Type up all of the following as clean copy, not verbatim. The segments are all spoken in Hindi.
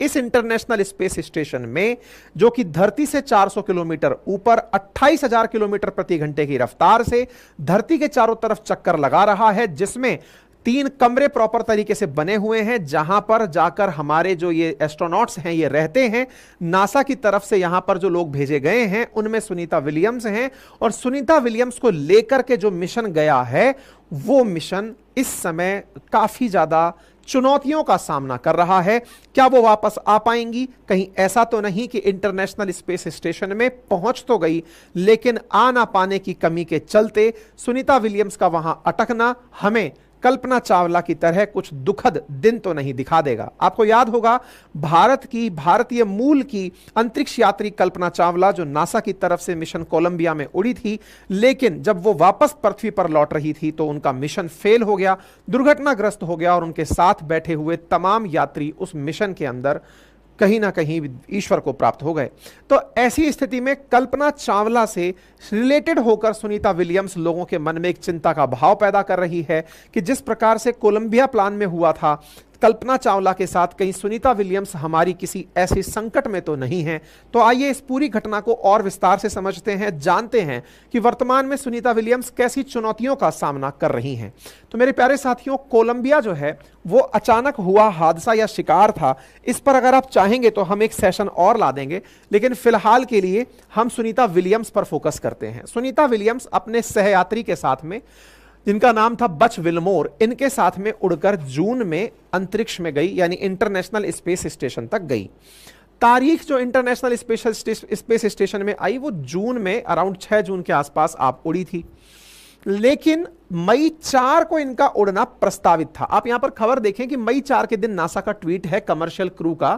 इस इंटरनेशनल स्पेस स्टेशन में, जो कि धरती से 400 किलोमीटर ऊपर 28,000 किलोमीटर प्रति घंटे की रफ्तार से धरती के चारों तरफ चक्कर लगा रहा है, जिसमें 3 कमरे प्रॉपर तरीके से बने हुए हैं, जहां पर जाकर हमारे जो ये एस्ट्रोनॉट्स हैं ये रहते हैं। नासा की तरफ से यहां पर जो लोग भेजे गए हैं उनमें सुनीता विलियम्स हैं, और सुनीता विलियम्स को लेकर के जो मिशन गया है वो मिशन इस समय काफी ज्यादा चुनौतियों का सामना कर रहा है। क्या वो वापस आ पाएंगी? कहीं ऐसा तो नहीं कि इंटरनेशनल स्पेस स्टेशन में पहुंच तो गई, लेकिन आ ना पाने की कमी के चलते सुनीता विलियम्स का वहां अटकना हमें कल्पना चावला की तरह कुछ दुखद दिन तो नहीं दिखा देगा। आपको याद होगा भारतीय मूल की अंतरिक्ष यात्री कल्पना चावला जो नासा की तरफ से मिशन कोलंबिया में उड़ी थी, लेकिन जब वो वापस पृथ्वी पर लौट रही थी तो उनका मिशन फेल हो गया, दुर्घटनाग्रस्त हो गया, और उनके साथ बैठे हुए तमाम यात्री उस मिशन के अंदर कहीं ना कहीं ईश्वर को प्राप्त हो गए। तो ऐसी स्थिति में कल्पना चावला से रिलेटेड होकर सुनीता विलियम्स लोगों के मन में एक चिंता का भाव पैदा कर रही है कि जिस प्रकार से कोलंबिया प्लान में हुआ था कल्पना चावला के साथ, कहीं सुनीता विलियम्स हमारी किसी ऐसे संकट में तो नहीं है। तो आइए इस पूरी घटना को और विस्तार से समझते हैं, जानते हैं कि वर्तमान में सुनीता विलियम्स कैसी चुनौतियों का सामना कर रही हैं। तो मेरे प्यारे साथियों, कोलंबिया जो है वो अचानक हुआ हादसा या शिकार था। इस पर अगर आप चाहेंगे तो हम एक सेशन और ला देंगे, लेकिन फिलहाल के लिए हम सुनीता विलियम्स पर फोकस करते हैं। सुनीता विलियम्स अपने सहयात्री के साथ में, जिनका नाम था बच विलमोर, इनके साथ में उड़कर जून में अंतरिक्ष में गई, यानी इंटरनेशनल स्पेस स्टेशन तक गई। तारीख जो इंटरनेशनल स्पेस स्टेशन में आई वो जून में अराउंड 6 जून के आसपास आप उड़ी थी, लेकिन मई 4 को इनका उड़ना प्रस्तावित था। आप यहां पर खबर देखें कि मई 4 के दिन नासा का ट्वीट है कमर्शियल क्रू का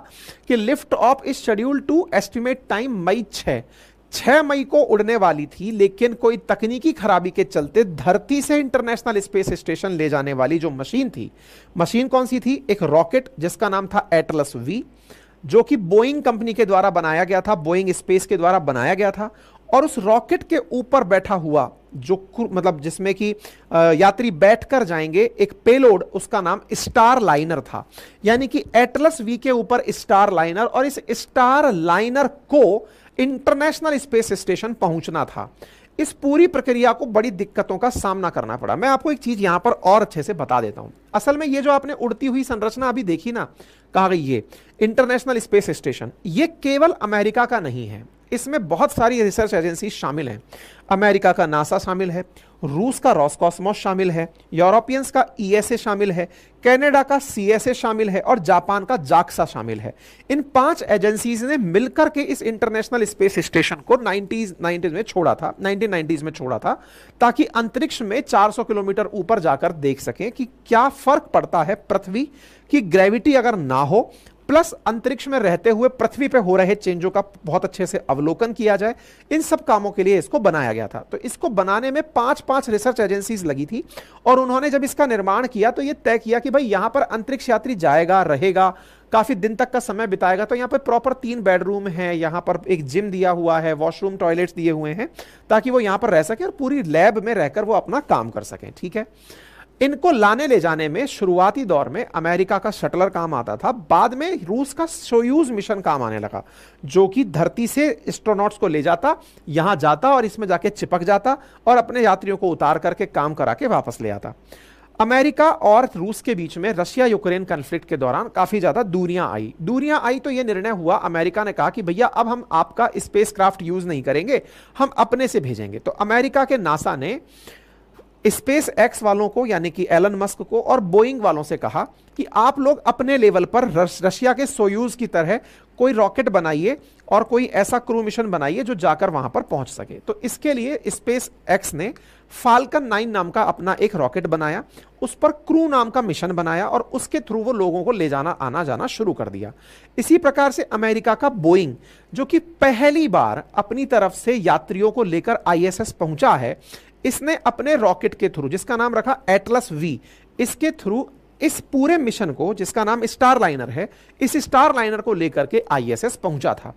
कि lift off is schedule to estimate time May 6 मई को उड़ने वाली थी, लेकिन कोई तकनीकी खराबी के चलते धरती से इंटरनेशनल स्पेस स्टेशन ले जाने वाली जो मशीन थी, मशीन कौन सी थी? एक रॉकेट जिसका नाम था एटलस वी, जो कि बोइंग कंपनी के द्वारा बनाया गया था, बोइंग स्पेस के द्वारा बनाया गया था। और उस रॉकेट के ऊपर बैठा हुआ जो मतलब जिसमें कि यात्री बैठकर जाएंगे, एक पेलोड, उसका नाम स्टार लाइनर था। यानी कि एटलस वी के ऊपर स्टार लाइनर, और इस स्टार लाइनर को इंटरनेशनल स्पेस स्टेशन पहुंचना था। इस पूरी प्रक्रिया को बड़ी दिक्कतों का सामना करना पड़ा। मैं आपको एक चीज यहां पर और अच्छे से बता देता हूं। असल में ये जो आपने उड़ती हुई संरचना अभी देखी ना, कहा गई ये इंटरनेशनल स्पेस स्टेशन, ये केवल अमेरिका का नहीं है, इसमें बहुत सारी रिसर्च एजेंसी शामिल हैं। अमेरिका का नासा शामिल है, रूस का रॉसकॉस्मोस शामिल है, यूरोपियंस का ईएसए शामिल है, कनाडा का सीएसए शामिल है, और जापान का जाक्सा शामिल है। इन 5 एजेंसीज ने मिलकर के इस इंटरनेशनल स्पेस स्टेशन को 1990s में छोड़ा था, ताकि अंतरिक्ष में 400 किलोमीटर ऊपर जाकर देख सकें कि क्या फर्क पड़ता है पृथ्वी की ग्रेविटी अगर ना हो, प्लस अंतरिक्ष में रहते हुए पृथ्वी पे हो रहे चेंजों का बहुत अच्छे से अवलोकन किया जाए। इन सब कामों के लिए इसको बनाया गया था। तो इसको बनाने में 5 रिसर्च एजेंसीज लगी थी, और उन्होंने जब इसका निर्माण किया तो ये तय किया कि भाई यहां पर अंतरिक्ष यात्री जाएगा, रहेगा, काफी दिन तक का समय बिताएगा, तो यहां पर प्रॉपर 3 बेडरूम है, यहां पर एक जिम दिया हुआ है, वॉशरूम, टॉयलेट्स दिए हुए हैं, ताकि वो यहां पर रह सके और पूरी लैब में रहकर वो अपना काम कर सकें। ठीक है, इनको लाने ले जाने में शुरुआती दौर में अमेरिका का शटलर काम आता था, बाद में रूस का सोयूज मिशन काम आने लगा, जो कि धरती से एस्ट्रोनॉट्स को ले जाता, यहां जाता और इसमें जाके चिपक जाता और अपने यात्रियों को उतार करके काम करा के वापस ले आता। अमेरिका और रूस के बीच में रशिया यूक्रेन कॉन्फ्लिक्ट के दौरान काफी ज्यादा दूरियां आई तो यह निर्णय हुआ, अमेरिका ने कहा कि भैया अब हम आपका स्पेसक्राफ्ट यूज नहीं करेंगे, हम अपने से भेजेंगे। तो अमेरिका के नासा ने स्पेस एक्स वालों को, यानी कि एलन मस्क को, और बोइंग वालों से कहा कि आप लोग अपने लेवल पर रशिया के सोयूज की तरह कोई रॉकेट बनाइए और कोई ऐसा क्रू मिशन बनाइए जो जाकर वहां पर पहुंच सके। तो इसके लिए स्पेस एक्स ने फाल्कन 9 नाम का अपना एक रॉकेट बनाया, उस पर क्रू नाम का मिशन बनाया, और उसके थ्रू वो लोगों को ले जाना, आना जाना शुरू कर दिया। इसी प्रकार से अमेरिका का बोइंग, जो कि पहली बार अपनी तरफ से यात्रियों को लेकर आईएसएस पहुंचा है, इसने अपने रॉकेट के थ्रू, जिसका नाम रखा एटलस वी, इसके थ्रू इस पूरे मिशन को, जिसका नाम स्टार लाइनर है, इस स्टार लाइनर को लेकर के आईएसएस पहुंचा था।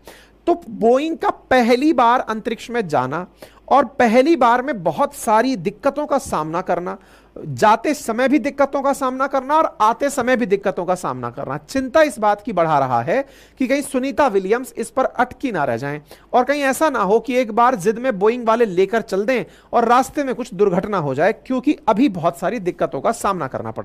तो बोइंग का पहली बार अंतरिक्ष में जाना और पहली बार में बहुत सारी दिक्कतों का सामना करना, जाते समय भी दिक्कतों का सामना करना और आते समय भी दिक्कतों का सामना करना। चिंता इस बात की बढ़ा रहा है कि कहीं सुनीता विलियम्स इस पर अटकी ना रह जाएं और कहीं ऐसा ना हो कि एक बार जिद में बोइंग वाले लेकर चल दें और रास्ते में कुछ दुर्घटना हो जाए, क्योंकि अभी बहुत सारी दिक्कतों का सामना करना पड़ रहा है।